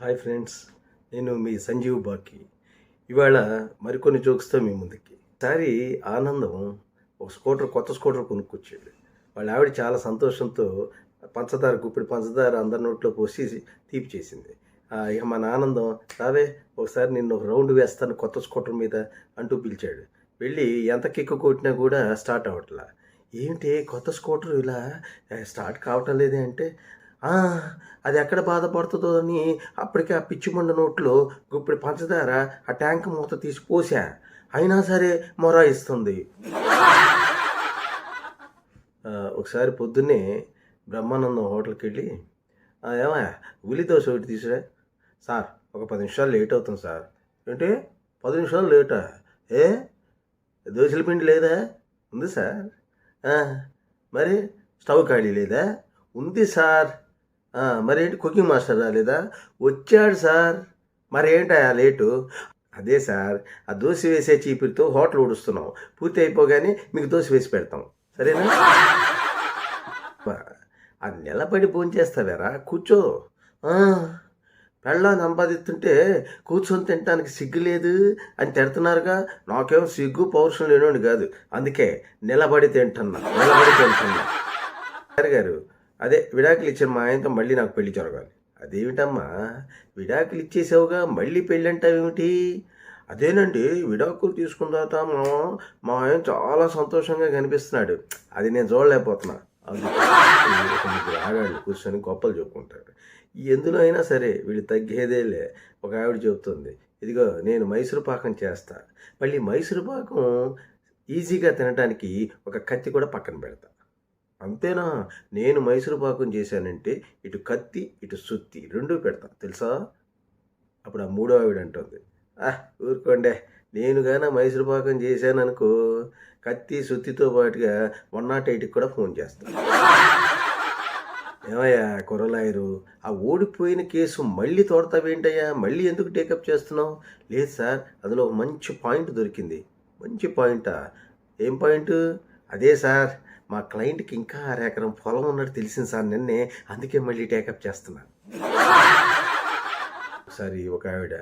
Hi friends, నేను మీ సంజీవ్ బాకి. ఇవాళ మరికొన్ని జోక్స్తో మీ ముందుకి. ఈసారి ఆనందం కొత్త స్కూటర్ కొనుక్కొచ్చాడు. వాళ్ళ ఆవిడ చాలా సంతోషంతో గుప్పిడి పంచదార అందరి నోట్లో పోసి తీపి చేసింది. ఇక మన ఆనందం, రావే ఒకసారి నిన్ను ఒక రౌండ్ వేస్తాను కొత్త స్కూటర్ మీద అంటూ పిలిచాడు. వెళ్ళి ఎంత కిక్కు కొట్టినా కూడా స్టార్ట్ అవ్వట్లా. ఏంటి కొత్త స్కూటర్ ఇలా స్టార్ట్ కావటం లేదే అంటే, అది ఎక్కడ బాధపడుతుందో అని అప్పటికే ఆ పిచ్చిమండ నోట్లో గుప్పిడి పంచదార ఆ ట్యాంక్ మూత తీసి పోసా, అయినా సరే మొరాయిస్తుంది. ఒకసారి పొద్దున్నే బ్రహ్మానందం హోటల్కి వెళ్ళి, ఏమయ్యా ఉల్లి దోశ ఒకటి తీసురా సార్, ఒక 10 నిమిషాలు లేట్ అవుతుంది సార్. ఏంటి 10 నిమిషాలు లేటా? ఏ దోశల పిండి లేదా? ఉంది సార్. మరి స్టవ్ ఖాళీ లేదా? ఉంది సార్. మరేంటి కుకింగ్ మాస్టర్ రాలేదా? వచ్చాడు సార్. మరేంటా లేటు? అదే సార్, ఆ దోశ వేసే చీపురితో హోటల్ ఊడుస్తున్నాం, పూర్తి అయిపోగానే మీకు దోశ వేసి పెడతాం, సరేనా? ఆ నిలబడి భోంచేస్తావేరా, కూర్చో. పెళ్ళాన్ని సంపాదిస్తుంటే కూర్చొని తినడానికి సిగ్గు లేదు అని తిడుతున్నారుగా. నాకేం సిగ్గు పౌరుషం లేనోని కాదు, అందుకే నిలబడి తింటున్నా. గారు, అదే విడాకులు ఇచ్చిన మా ఆయనతో మళ్ళీ నాకు పెళ్లి జరగాలి. అదేమిటమ్మా, విడాకులు ఇచ్చేసావుగా మళ్ళీ పెళ్ళి అంటావేమిటి? అదేనండి, విడాకులు తీసుకున్న తర్వాత మా ఆయన చాలా సంతోషంగా కనిపిస్తున్నాడు, అది నేను చూడలేకపోతున్నా. ఆగాళ్ళు కూర్చొని గొప్పలు చెప్పుకుంటాడు. ఎందులో అయినా సరే వీళ్ళు తగ్గేదేలే. ఒక ఆవిడ చెబుతుంది, ఇదిగో నేను మైసూరు పాకం చేస్తా, మళ్ళీ మైసూరు పాకం ఈజీగా తినడానికి ఒక కత్తి కూడా పక్కన పెడతా. అంతేనా? నేను మైసూరు పాకం చేశానంటే ఇటు కత్తి ఇటు సుత్తి రెండూ పెడతా తెలుసా? అప్పుడు ఆ మూడో ఆవిడ అంటుంది, ఊరుకోండే, నేను కానీ మైసూరు పాకం చేశాననుకో, కత్తి సుత్తితో పాటుగా 108కి కూడా ఫోన్ చేస్తాను. ఏమయ్యా కుర్రలాయరు, ఆ ఓడిపోయిన కేసు మళ్ళీ తోడతావేంటయ్యా? మళ్ళీ ఎందుకు టేకప్ చేస్తున్నావు? లేదు సార్, అందులో ఒక మంచి పాయింట్ దొరికింది. మంచి పాయింటా? ఏం పాయింట్? అదే సార్, మా క్లయింట్కి ఇంకా 1/2 ఎకరం పొలం ఉన్నట్టు తెలిసింది సార్ నిన్నే, అందుకే మళ్ళీ టేకప్ చేస్తున్నాను. ఒకసారి ఒక ఆవిడ,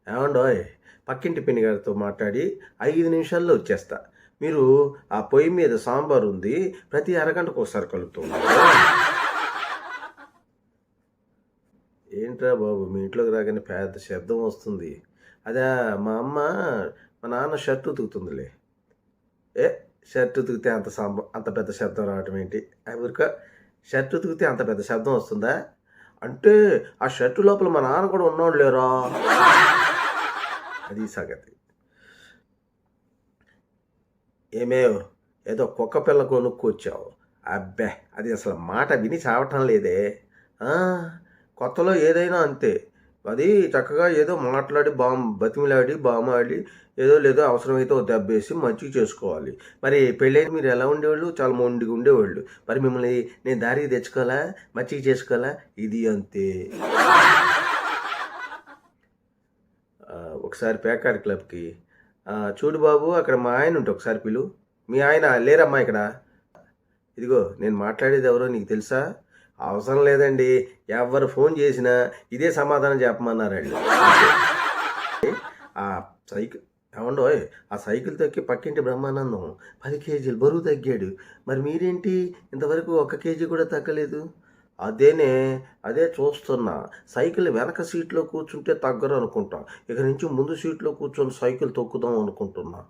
ఏమండోయ్, పక్కింటి పిన్ని గారితో మాట్లాడి 5 నిమిషాల్లో వచ్చేస్తా, మీరు ఆ పొయ్యి మీద సాంబార్ ఉంది, ప్రతి అరగంటకు ఒకసారి కలుపుతూ ఉన్నారు. ఏంట్రా బాబు, మీ ఇంట్లోకి రాగానే పెద్ద శబ్దం వస్తుంది. అదే మా అమ్మ మా నాన్న షర్ట్ ఉతుకుతుందిలే. షర్ట్ ఉతికితే అంత పెద్ద శబ్దం రావటం ఏంటి? ఊరిక షర్ట్ ఉతికితే అంత పెద్ద శబ్దం వస్తుందా? అంటే ఆ షర్టు లోపల మా నాన్న కూడా ఉన్నాడు లేరా, అది సంగతి. ఏమేవ్, ఏదో కుక్క పిల్ల కొనుక్కొచ్చావు, అబ్బే అది అసలు మాట విని చావటం లేదే. కొత్తలో ఏదైనా అంతే, అది చక్కగా ఏదో మాట్లాడి బతిమిలాడి బామాడి లేదో అవసరమైతే ఒక దెబ్బేసి మంచిగా చేసుకోవాలి. మరి పెళ్ళైన మీరు ఎలా ఉండేవాళ్ళు? చాలా మొండిగా ఉండేవాళ్ళు. మరి మిమ్మల్ని నేను దారికి తెచ్చుకోవాలా, మంచిగా చేసుకోవాలా? ఇది అంతే. ఒకసారి పేకాడ్ క్లబ్కి, చూడు బాబు, అక్కడ మా ఆయన ఉంటే ఒకసారి పిలు. మీ ఆయన లేరమ్మా ఇక్కడ. ఇదిగో నేను మాట్లాడేది ఎవరో నీకు తెలుసా? అవసరం లేదండి, ఎవరు ఫోన్ చేసినా ఇదే సమాధానం చెప్పమన్నారండి. ఆ సైకిల్ ఏమండోయ్, ఆ సైకిల్ తొక్కి పక్కింటి బ్రహ్మానందం 10 కేజీలు బరువు తగ్గాడు. మరి మీరేంటి ఇంతవరకు 1 కేజీ కూడా తగ్గలేదు? అదే చూస్తున్నా, సైకిల్ వెనక సీట్లో కూర్చుంటే తగ్గరు అనుకుంటా, ఇక నుంచి ముందు సీట్లో కూర్చొని సైకిల్ తొక్కుదాం అనుకుంటున్నా.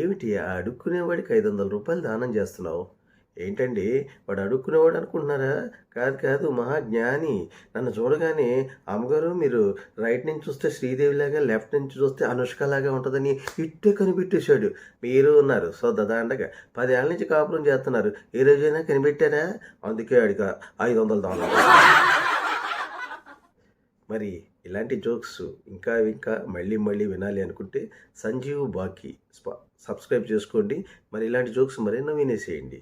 ఏమిటి అడుక్కునేవాడికి 500 రూపాయలు దానం చేస్తున్నావు? ఏంటండి, వాడు అడుక్కునేవాడు అనుకుంటున్నారా? కాదు, మహాజ్ఞాని. నన్ను చూడగానే అమ్మగారు మీరు రైట్ నుంచి చూస్తే శ్రీదేవిలాగా, లెఫ్ట్ నుంచి చూస్తే అనుష్కలాగా ఉంటుందని ఇట్టే కనిపెట్టేశాడు. మీరు ఉన్నారు సో దదాండగా 10 ఏళ్ళ నుంచి కాపురం చేస్తున్నారు, ఏ రోజైనా కనిపెట్టారా? అందుకే అడిగ 500 దానం. మరి ఇలాంటి జోక్స్ ఇంకా మళ్ళీ వినాలి అనుకుంటే సంజీవ్ బాకి సబ్స్క్రైబ్ చేసుకోండి. మరి ఇలాంటి జోక్స్ మరెన్నో వినేసేయండి.